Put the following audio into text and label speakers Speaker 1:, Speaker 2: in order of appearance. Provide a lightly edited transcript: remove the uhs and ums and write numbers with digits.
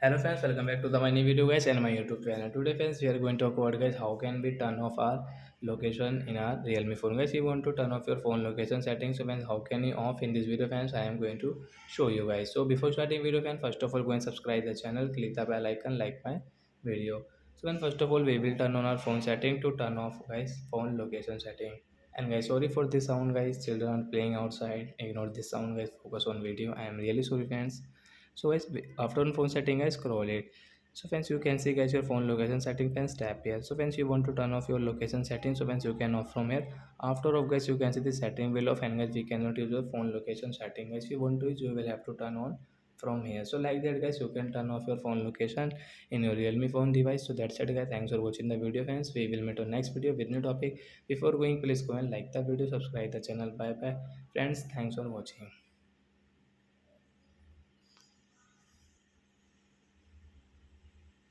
Speaker 1: Hello friends, welcome back to my new video guys and my YouTube channel. Today friends, we are going to talk about guys how can we turn off our location in our Realme phone. Guys, you want to turn off your phone location settings. So friends, how can you off in this video friends? I am going to show you guys. So before starting video friends, first of all go and subscribe the channel, click the bell icon, like my video. So then first of all we will turn on our phone setting to turn off guys phone location setting. And guys, sorry for this sound guys, children are playing outside. Ignore this sound guys, focus on video. I am really sorry friends. So guys, after on phone setting guys, scroll it. So friends, you can see guys your phone location setting, friends, tap here. So friends, you want to turn off your location setting, so friends you can off from here. After off guys, you can see the setting will off, and guys we cannot use your phone location setting guys. If you want to use, you will have to turn on from here. So like that guys, you can turn off your phone location in your Realme phone device. So that's it guys, thanks for watching the video friends. We will meet on next video with new topic. Before going, please go and like the video, subscribe the channel. Bye bye friends, thanks for watching.